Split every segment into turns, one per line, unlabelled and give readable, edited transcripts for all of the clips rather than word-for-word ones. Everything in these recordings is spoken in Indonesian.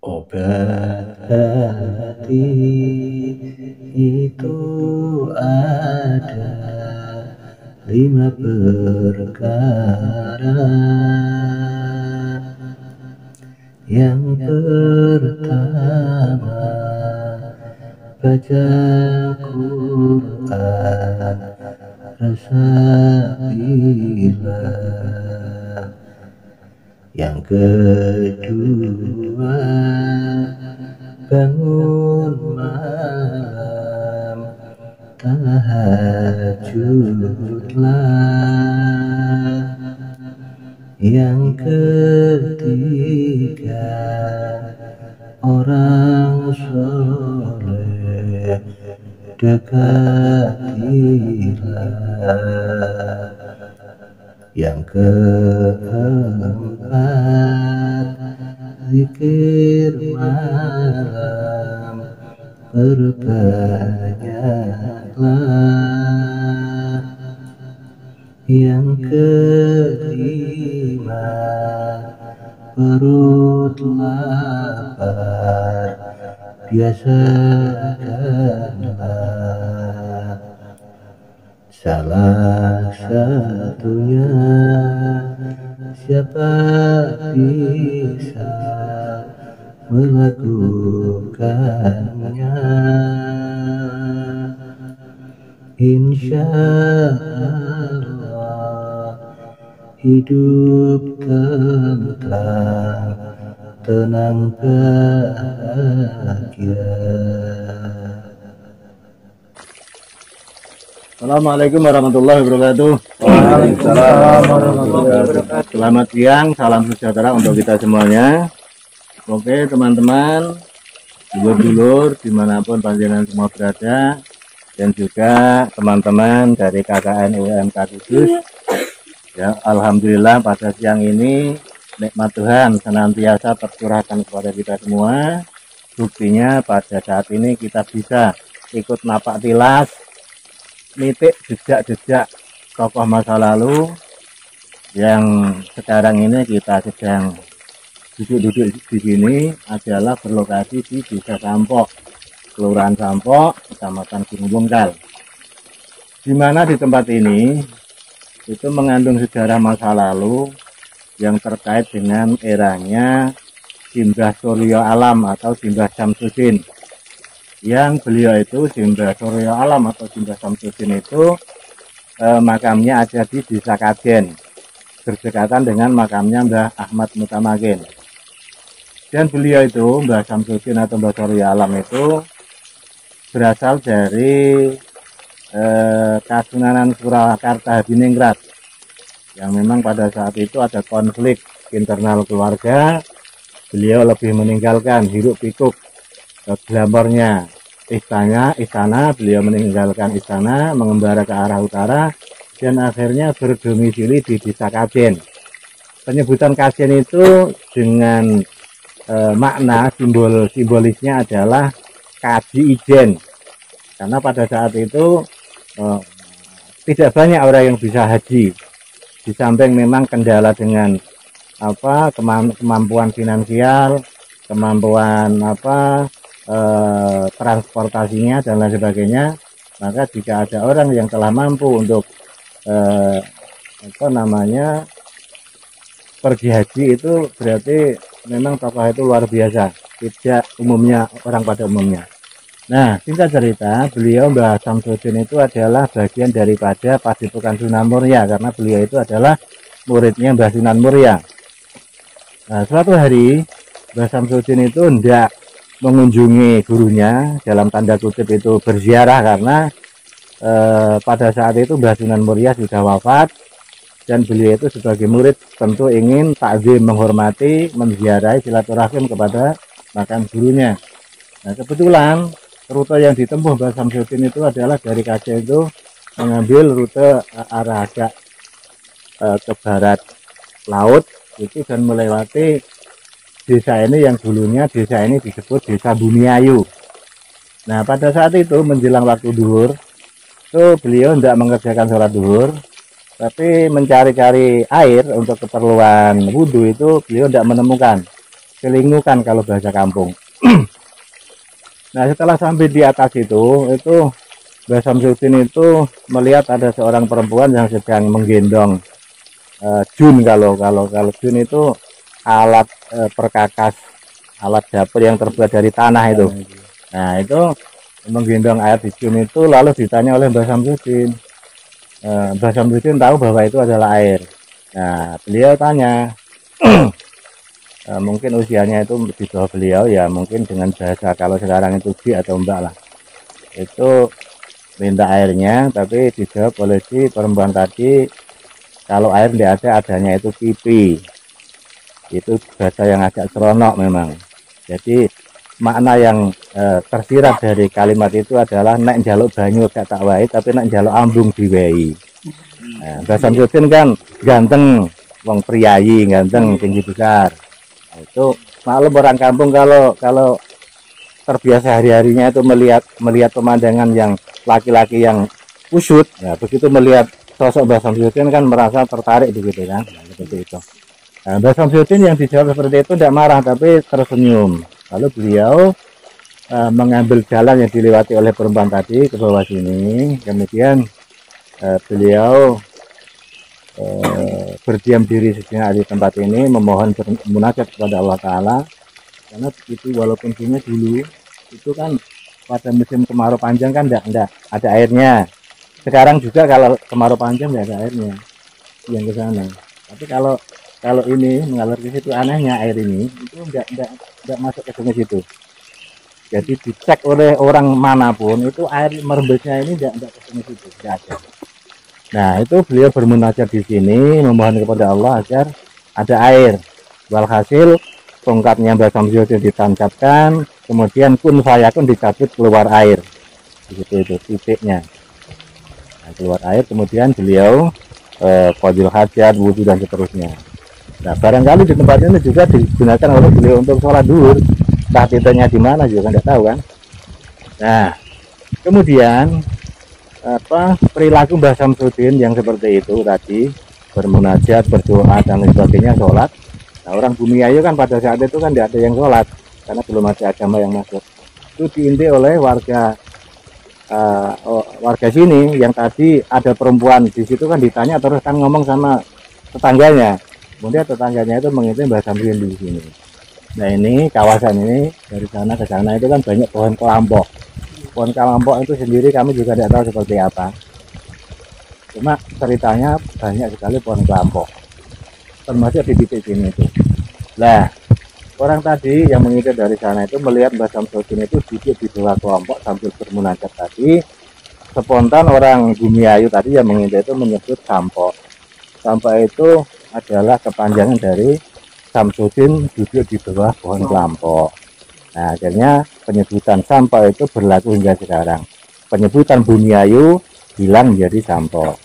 Obat hati itu ada 5 perkara. Yang pertama, baca Quran, resapilah. Yang kedua, bangun malam, tahajudlah. Yang ketiga, orang soleh dekatilah. Yang keempat, zikir malam perbanyaklah. Yang kelima, perut lapar biasakanlah. Salah satunya, siapa bisa melakukannya? Insya Allah hidup tentram, tenang, bahagia.
Assalamualaikum warahmatullahi wabarakatuh.
Waalaikumsalam warahmatullahi wabarakatuh.
Selamat siang, salam sejahtera untuk kita semuanya. Oke teman-teman, dulur-dulur dimanapun panjenengan semua berada, dan juga teman-teman dari KKN UMK Kudus. Ya, alhamdulillah pada siang ini nikmat Tuhan senantiasa tercurahkan kepada kita semua. Buktinya pada saat ini kita bisa ikut napak tilas, nitik jejak-jejak tokoh masa lalu yang sekarang ini kita sedang duduk-duduk di sini adalah berlokasi di Desa Sampok, Kelurahan Sampok, Kecamatan Gunung Bungkal. Di mana di tempat ini itu mengandung sejarah masa lalu yang terkait dengan eranya Simbah Suryo Alam atau Simbah Samsudin. Yang beliau itu Simbah Suryo Alam atau Simbah Samsudin itu makamnya ada di Desa Kajen, berdekatan dengan makamnya Mbah Ahmad Mutamakin. Dan beliau itu Mbah Samsudin atau Mbah Suryo Alam itu berasal dari Kasunanan Surakarta Hadiningrat, yang memang pada saat itu ada konflik internal keluarga. Beliau lebih meninggalkan hiruk pikuk glamornya istana, beliau meninggalkan istana, mengembara ke arah utara, dan akhirnya berdomisili di Desa Kajen. Penyebutan Kajen itu dengan makna simbolisnya adalah kaji ijen, karena pada saat itu tidak banyak orang yang bisa haji. Di samping memang kendala dengan kemampuan finansial, kemampuan transportasinya dan lain sebagainya, maka jika ada orang yang telah mampu untuk pergi haji, itu berarti memang tokoh itu luar biasa, tidak umumnya orang pada umumnya. Nah, singkat cerita, beliau Mbah Samsudin itu adalah bagian daripada Padepokan Sunan Muria, karena beliau itu adalah muridnya Mbah Sunan Muria. Nah, suatu hari Mbah Samsudin itu hendak mengunjungi gurunya, dalam tanda kutip itu berziarah, karena pada saat itu Mbah Sunan Muria sudah wafat, dan beliau itu sebagai murid tentu ingin takzim, menghormati, menziarahi, silaturahim kepada makam gurunya. Nah, kebetulan rute yang ditempuh Mbah Samsudin itu adalah dari Kajen itu mengambil rute arah agak ke barat laut itu, dan melewati desa ini yang dulunya desa ini disebut Desa Bumiayu. Nah, pada saat itu menjelang waktu duhur, itu beliau tidak mengerjakan sholat duhur, tapi mencari-cari air untuk keperluan wudhu. Itu beliau tidak menemukan. celingukan kalau bahasa kampung. Nah setelah sampai di atas itu Mbah Samsudin itu melihat ada seorang perempuan yang sedang menggendong jun. Kalau jun itu alat perkakas, alat dapur yang terbuat dari tanah itu. Nah itu menggendong air di jun itu, lalu ditanya oleh Mbah Samsudin. Mbah Samsudin tahu bahwa itu adalah air. Nah beliau tanya, mungkin usianya itu di bawah beliau ya, mungkin dengan bahasa kalau sekarang itu bi atau mbak lah, itu minta airnya, tapi dijawab oleh si perempuan tadi kalau air tidak ada, adanya itu pipi. Itu bahasa yang agak seronok memang. Jadi makna yang tersirat dari kalimat itu adalah nek njaluk banyu gak tak wae, tapi nek njaluk ambung diwehi. Nah, Mbah Samsudin kan ganteng, wong priayi, ganteng, tinggi besar. Itu maklum orang kampung kalau terbiasa hari-harinya itu melihat pemandangan yang laki-laki yang kusut, ya begitu melihat sosok Mbah Samsudin kan merasa tertarik begitu kan, nah, seperti itu. Nah, Mbah Samsudin yang dijawab seperti itu tidak marah tapi tersenyum. Lalu beliau mengambil jalan yang dilewati oleh perempuan tadi ke bawah sini, kemudian beliau berdiam diri sejenak di tempat ini, memohon munajat kepada Allah Ta'ala. Karena itu walaupun dulu itu kan pada musim kemarau panjang kan enggak ada airnya. Sekarang juga kalau kemarau panjang enggak ada airnya yang ke sana. Tapi kalau ini mengalir ke situ, anehnya air ini itu enggak masuk ke sungai situ. Jadi dicek oleh orang manapun itu air merembesnya ini enggak ke sungai situ, enggak ada. Nah itu beliau bermunajat di sini, memohon kepada Allah agar ada air. Walhasil tongkatnya Mbah Samsudin ditancapkan, kemudian kun fayakun dicabut, keluar air. Begitu itu titiknya. Nah, keluar air, kemudian beliau qadil hajat, wudhu dan seterusnya. Nah barangkali di tempat ini juga digunakan oleh beliau untuk sholat duhur. Entah titiknya di mana juga nggak tahu kan. Nah kemudian perilaku Mbah Samsudin yang seperti itu tadi, bermunajat, berdoa dan lain sebagainya, sholat. Nah orang Bumiayu kan pada saat itu kan tidak ada yang sholat karena belum ada agama yang masuk. Itu diintip oleh warga sini yang tadi ada perempuan di situ kan ditanya, terus kan ngomong sama tetangganya. Kemudian tetangganya itu mengintip Mbah Samsudin di sini. Nah ini kawasan ini dari sana ke sana itu kan banyak pohon kelampok. Pohon kelampok itu sendiri kami juga tidak tahu seperti apa. Cuma ceritanya banyak sekali pohon kelampok, termasuk di titik sini itu. Nah, orang tadi yang mengintip dari sana itu melihat Mbah Samsudin itu duduk di bawah kelompok sambil bermunajat tadi. Spontan orang Bumiayu tadi yang mengintip itu menyebut sampok. Sampok itu adalah kepanjangan dari Samsudin duduk di bawah pohon kelampok. Nah, akhirnya penyebutan sampok itu berlaku hingga sekarang. Penyebutan Bumiayu hilang menjadi sampok.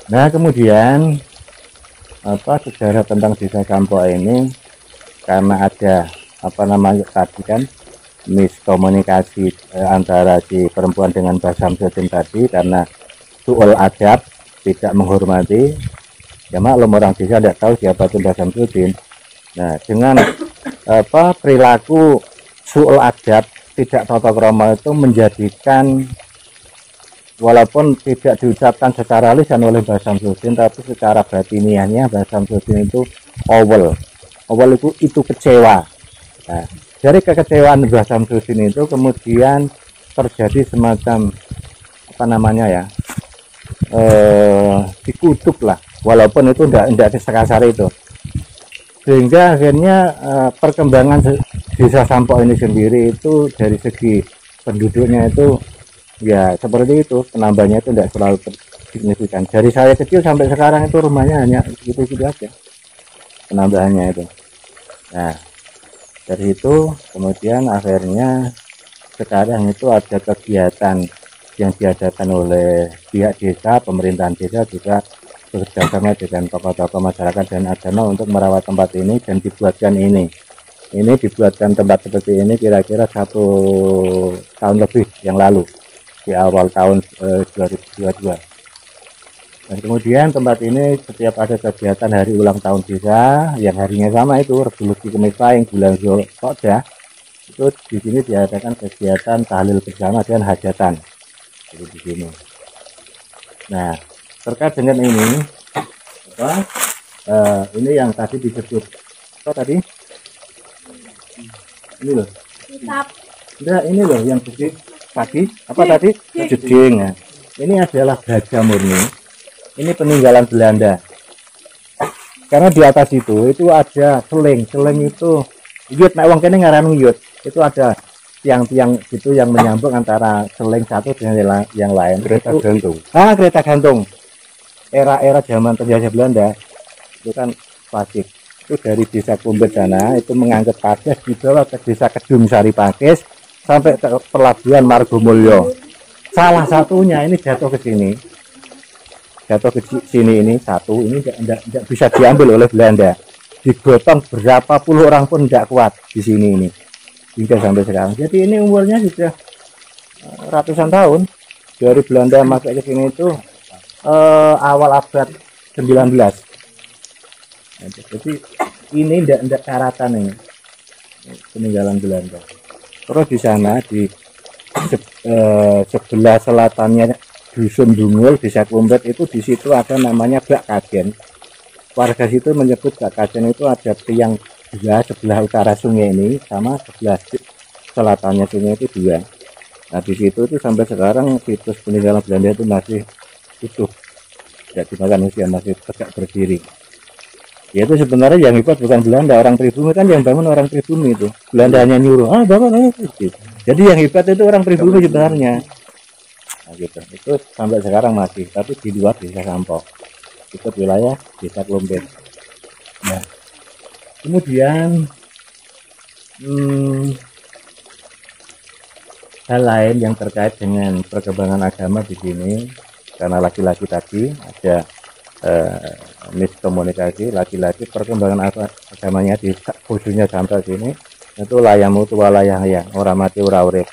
Nah, kemudian sejarah tentang desa Sampok ini karena ada tadi kan miskomunikasi antara si perempuan dengan Mbah Samsudin tadi karena su'ul adab, tidak menghormati. Ya maklum orang desa tidak tahu siapa itu Mbah Samsudin. Nah, dengan perilaku su'ul adab, tidak tata krama itu menjadikan walaupun tidak diucapkan secara lisan oleh Mbah Samsudin, tapi secara batiniahnya Mbah Samsudin itu awal itu kecewa. Nah, dari kekecewaan Mbah Samsudin itu kemudian terjadi semacam dikutuk lah, walaupun itu tidak sekasar itu. Sehingga akhirnya perkembangan desa Sampok ini sendiri itu dari segi penduduknya itu ya seperti itu, penambahnya itu tidak terlalu signifikan. Dari saya kecil sampai sekarang itu rumahnya hanya gitu-gitu aja penambahannya itu. Nah dari itu kemudian akhirnya sekarang itu ada kegiatan yang diadakan oleh pihak desa, pemerintahan desa juga bekerjasama dengan tokoh-tokoh masyarakat dan agama untuk merawat tempat ini dan dibuatkan ini dibuatkan tempat seperti ini kira-kira 1 tahun lebih yang lalu, di awal tahun 2022. Dan kemudian tempat ini setiap ada kegiatan hari ulang tahun desa yang harinya sama itu Revolusi Kemis Pahing bulan Zulhijjah, itu di sini diadakan kegiatan tahlil bersama dan hajatan. Jadi di sini. Nah, terkait dengan ini ini yang tadi disebut apa tadi? Ini loh. Enggak, ini loh yang gede tadi apa tadi? Jeding. Nah, ini adalah gajah murni. Ini peninggalan Belanda. Karena di atas itu ada seling. Seling itu yut, nek wong kene ngarani yut. Itu ada tiang-tiang itu yang menyambung antara seling satu dengan yang lain. Kereta gantung. Kereta gantung. Era-era zaman penjajah Belanda itu kan klasik. Itu dari desa Kumbet sana itu mengangkut Pakis dibawa ke desa Kedung Sari Pakis sampai ke pelabuhan Margomulyo. Salah satunya ini jatuh ke sini. Jatuh ke sini ini satu, ini tidak bisa diambil oleh Belanda. Digotong berapa puluh orang pun tidak kuat di sini ini. Hingga sampai sekarang. Jadi ini umurnya sudah ratusan tahun. Dari Belanda masuk ke sini itu awal abad 19. Nah, jadi ini tidak karatan ini. Peninggalan Belanda. Terus di sana di sebelah selatannya Dusun Dungul, Desa Kumbet itu di situ ada namanya Bak Kajen. Warga situ menyebut Bak Kajen itu ada tiang dua sebelah utara sungai ini sama sebelah selatannya sungai itu dua. Nah di situ itu sampai sekarang situs peninggalan Belanda itu masih utuh, tidak dimakan usia, masih tegak berdiri. Ya itu sebenarnya yang hebat bukan Belanda, orang pribumi kan yang bangun orang pribumi itu. Belanda hanya nyuruh, bangun gitu. Jadi yang hebat itu orang pribumi sebenarnya. Nah, gitu. Itu sampai sekarang masih, tapi di luar desa Sampok, itu wilayah desa Kumbet. Nah, kemudian hal lain yang terkait dengan perkembangan agama di sini, karena laki-laki tadi ada miskomunikasi, laki-laki perkembangan agamanya di khususnya sampai sini itu layamu tua layang ya orang mati ora urip.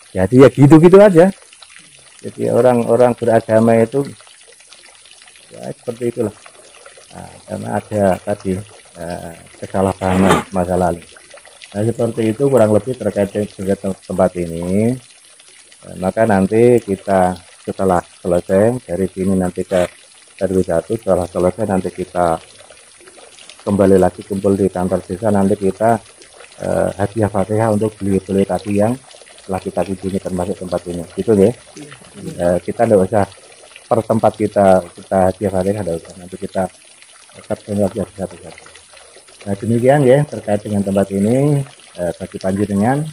Jadi ya gitu-gitu aja. Jadi orang-orang beragama itu ya seperti itulah. Nah, karena ada tadi kesalahpahaman masa lalu. Nah seperti itu kurang lebih terkait dengan tempat ini. Maka nanti kita setelah selesai dari sini nanti ke RW 1, setelah selesai nanti kita kembali lagi kumpul di kantor desa, nanti kita hadiah Fatihah untuk beli-beli tadi yang setelah kita kunjungi termasuk tempat ini gitu ya. Kita tidak usah per tempat kita hadiah Fatihah, tidak usah, nanti kita tetap hadiah satu-satu. Nah demikian ya terkait dengan tempat ini. Bagi panjenengan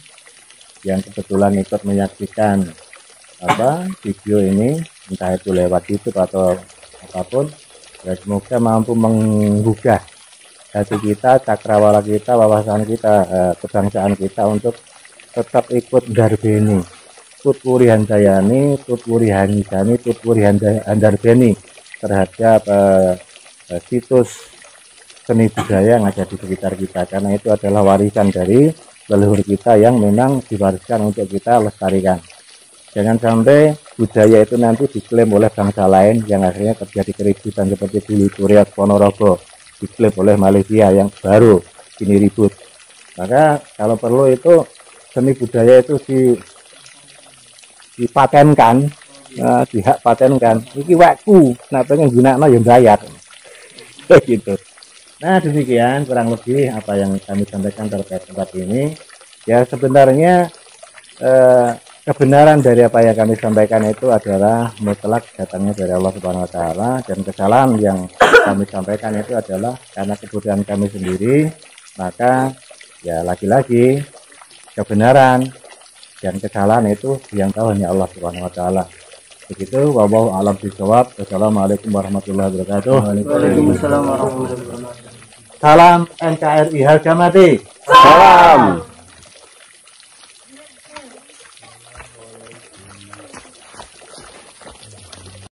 yang kebetulan ikut menyaksikan video ini, entah itu lewat YouTube atau apapun, ya semoga mampu menggugah hati kita, cakrawala kita, wawasan kita, kebangsaan kita untuk tetap ikut Ndarbeni, tutwuri handayani, tutwuri hanisani, tutwuri handarbeni terhadap situs seni budaya yang ada di sekitar kita, karena itu adalah warisan dari leluhur kita yang memang diwariskan untuk kita lestarikan. Jangan sampai budaya itu nanti diklaim oleh bangsa lain yang akhirnya terjadi keributan seperti dulu Turiak Ponorogo diklaim oleh Malaysia yang baru ini ribut. Maka kalau perlu itu seni budaya itu dipatenkan, dihak patenkan. Iki waktu, nah pengen gunakno yang bayar, gitu. Nah demikian kurang lebih apa yang kami sampaikan terkait tempat ini. Ya sebenarnya kebenaran dari apa yang kami sampaikan itu adalah mutlak datangnya dari Allah Subhanahu Wa Taala, dan kesalahan yang kami sampaikan itu adalah karena kebutuhan kami sendiri. Maka ya lagi-lagi kebenaran dan kesalahan itu yang tahu hanya Allah Subhanahu Wa Taala. Begitu, wallahu a'lam bishawab. Wassalamualaikum warahmatullahi wabarakatuh.
Waalaikumsalam warahmatullahi wabarakatuh.
Salam NKRI harga mati. Salam.